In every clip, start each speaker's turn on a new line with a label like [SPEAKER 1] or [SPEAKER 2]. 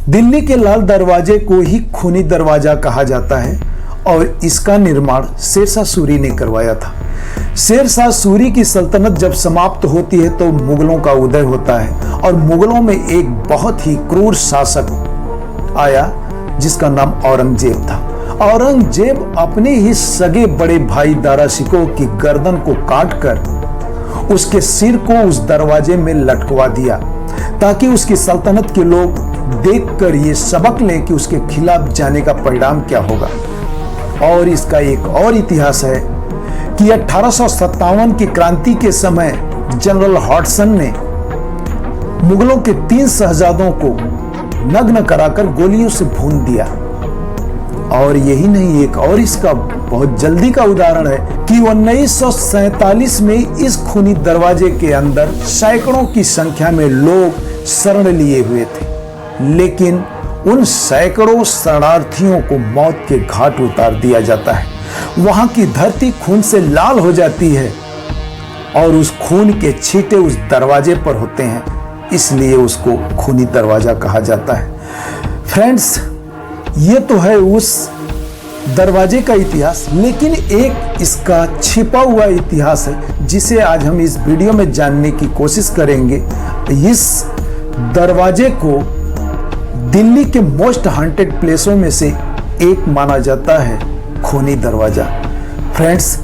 [SPEAKER 1] दिल्ली के लाल दरवाजे को ही खूनी दरवाजा कहा जाता है और इसका निर्माण शेरशाह सूरी ने करवाया था। शेरशाह सूरी की सल्तनत जब समाप्त होती है तो मुगलों का उदय होता है और मुगलों में एक बहुत ही क्रूर शासक आया जिसका नाम औरंगजेब था। औरंगजेब अपने ही सगे बड़े भाई दारा शिकोह की गर्दन को काटकर उसके सिर को उस दरवाजे में लटकवा दिया ताकि उसकी सल्तनत के लोग देखकर ये सबक लें कि उसके खिलाफ जाने का परिणाम क्या होगा। और इसका एक और इतिहास है कि 1857 की क्रांति के समय जनरल हॉटसन ने मुगलों के 3 शहजादों को नग्न कराकर गोलियों से भून दिया। और यही नहीं, एक और इसका बहुत जल्दी का उदाहरण है कि 1947 में इस खूनी दरवाजे के अंदर सैकड़ों की संख्या में लोग शरण लिए हुए थे, लेकिन उन सैकड़ों शरणार्थियों को मौत के घाट उतार दिया जाता है। वहां की धरती खून से लाल हो जाती है और उस खून के छींटे उस दरवाजे पर होते हैं, इसलिए उसको खूनी दरवाजा कहा जाता है। फ्रेंड्स, ये तो है उस दरवाजे का इतिहास, लेकिन एक इसका छिपा हुआ इतिहास है जिसे आज हम इस वीडियो में जानने की कोशिश करेंगे। इस दरवाजे को दिल्ली के मोस्ट हॉन्टेड प्लेसों में से एक माना जाता है खूनी दरवाजा। फ्रेंड्स,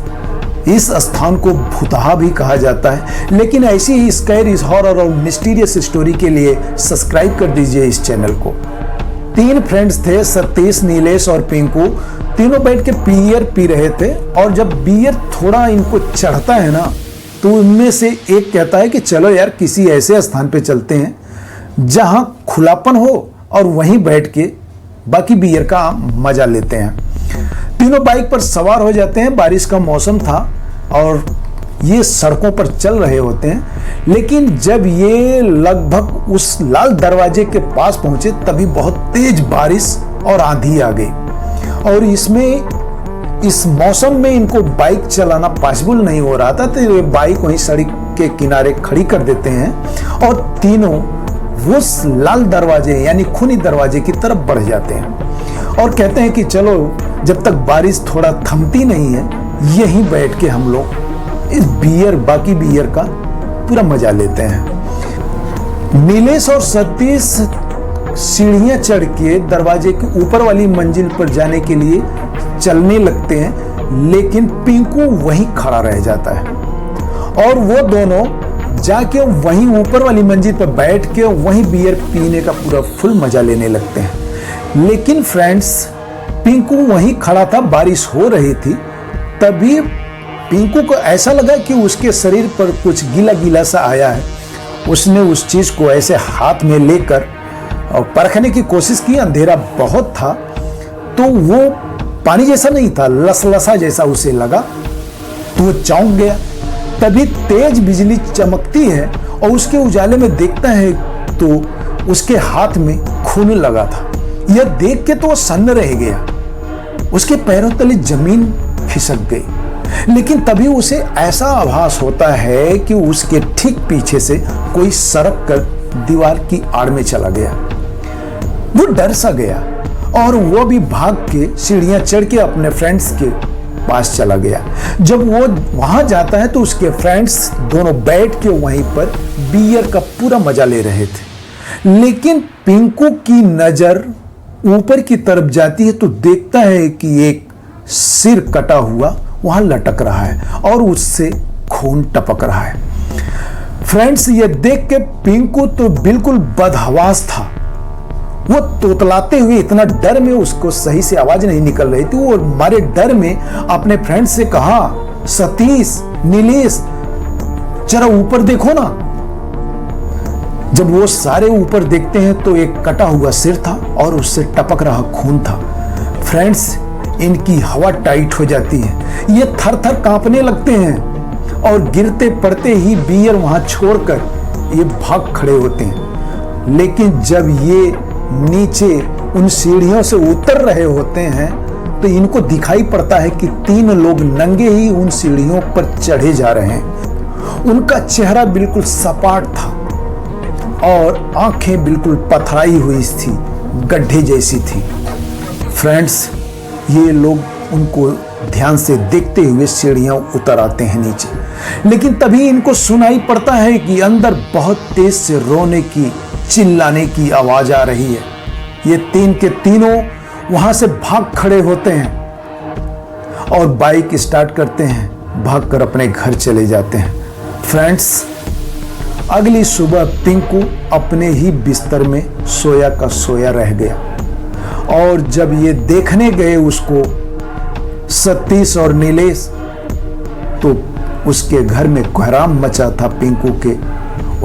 [SPEAKER 1] इस स्थान को भूतहा भी कहा जाता है, लेकिन ऐसी ही स्कैरी, हॉरर और मिस्टीरियस स्टोरी के लिए सब्सक्राइब कर दीजिए इस चैनल को। 3 फ्रेंड्स थे, सतीश, नीलेश और पिंकू। तीनों बैठ के बियर पी रहे थे और जब बियर थोड़ा इनको चढ़ता है ना तो उनमें से एक कहता है कि चलो यार किसी ऐसे स्थान पे चलते हैं जहां खुलापन हो और वहीं बैठ के बाकी बियर का मजा लेते हैं। तीनों बाइक पर सवार हो जाते हैं। बारिश का मौसम था और ये सड़कों पर चल रहे होते हैं, लेकिन जब ये लगभग उस लाल दरवाजे के पास पहुंचे तभी बहुत तेज बारिश और आंधी आ गई और इस मौसम में इनको बाइक चलाना पॉसिबल नहीं हो रहा था, तो ये बाइक वहीं सड़क के किनारे खड़ी कर देते हैं और तीनों उस लाल दरवाजे यानी खूनी दरवाजे की तरफ बढ़ जाते हैं और कहते हैं कि चलो जब तक बारिश थोड़ा थमती नहीं है यहीं बैठ के हम लोग इस बाकी बियर का पूरा मजा लेते हैं। नीलेश और सतीश सीढ़ियां चढ़ के दरवाजे की ऊपर वाली मंजिल पर जाने के लिए चलने लगते हैं, लेकिन पिंकू वहीं खड़ा रह जाता है और वो दोनों जाके वहीं ऊपर वाली मंजिल पर बैठ के वहीं बियर पीने का पूरा फुल मजा लेने लगते हैं। लेकिन फ्रेंड्स, पिंकू वहीं खड़ा था, बारिश हो रही थी, तभी पिंकू को ऐसा लगा कि उसके शरीर पर कुछ गीला गीला सा आया है। उसने उस चीज को ऐसे हाथ में लेकर और परखने की कोशिश की। अंधेरा बहुत था तो वो पानी जैसा नहीं था, लसलसा जैसा उसे लगा, तो वो चौंक गया। तभी तेज बिजली चमकती है और उसके उजाले में देखता है तो उसके हाथ में खून लगा था। यह देख के तो वो सन्न रह गया, उसके पैरों तले जमीन खिसक गई। लेकिन तभी उसे ऐसा आभास होता है कि उसके ठीक पीछे से कोई सरक कर दीवार की आड़ में चला गया। वो डर सा गया और वो भी भाग के सीढ़ियां चढ़ के अपने फ्रेंड्स के पास चला गया। जब वो वहां जाता है तो उसके फ्रेंड्स दोनों बैठ के वहीं पर बियर का पूरा मजा ले रहे थे, लेकिन पिंकू की नजर ऊपर की तरफ जाती है तो देखता है कि एक सिर कटा हुआ वहां लटक रहा है और उससे खून टपक रहा है। फ्रेंड्स, ये देख के पिंकू तो बिल्कुल बदहवास था। वो तोतलाते हुए, इतना डर में उसको सही से आवाज नहीं निकल रही थी, वो मारे डर में अपने फ्रेंड से कहा, सतीश, नीलेश, जरा ऊपर देखो ना। जब वो सारे ऊपर देखते हैं तो एक कटा हुआ सिर था और उससे टपक रहा खून था। फ्रेंड्स, इनकी हवा टाइट हो जाती है, ये थर थर कांपने लगते हैं और गिरते पड़ते ही बियर वहां छोड़कर ये भाग खड़े होते हैं। लेकिन जब ये नीचे उन सीढ़ियों से उतर रहे होते हैं तो इनको दिखाई पड़ता है कि 3 लोग नंगे ही उन सीढ़ियों पर चढ़े जा रहे हैं। उनका चेहरा बिल्कुल सपाट था और आंखें बिल्कुल पथराई हुई थी, गड्ढे जैसी थी। फ्रेंड्स, ये लोग उनको ध्यान से देखते हुए सीढ़ियां उतर आते हैं नीचे, लेकिन तभी इनको सुनाई पड़ता है कि अंदर बहुत तेज से रोने की, चिल्लाने की आवाज आ रही है। ये तीन के तीनों वहां से भाग खड़े होते हैं और बाइक स्टार्ट करते हैं, भागकर अपने घर चले जाते हैं। फ्रेंड्स, अगली सुबह पिंकू अपने ही बिस्तर में सोया का सोया रह गया और जब ये देखने गए उसको सतीश और नीलेश, तो उसके घर में कोहराम मचा था पिंकू के।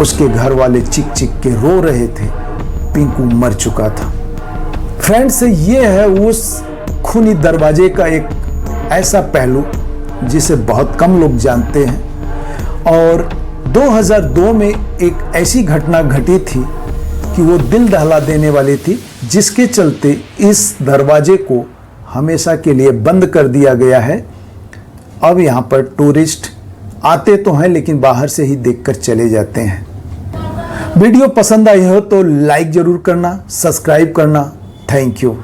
[SPEAKER 1] उसके घर वाले चिक चिक के रो रहे थे, पिंकू मर चुका था। फ्रेंड्स, ये है उस खूनी दरवाजे का एक ऐसा पहलू जिसे बहुत कम लोग जानते हैं। और 2002 में एक ऐसी घटना घटी थी कि वो दिल दहला देने वाली थी, जिसके चलते इस दरवाजे को हमेशा के लिए बंद कर दिया गया है। अब यहाँ पर टूरिस्ट आते तो हैं, लेकिन बाहर से ही देखकर चले जाते हैं। वीडियो पसंद आई हो तो लाइक जरूर करना, सब्सक्राइब करना। Thank you.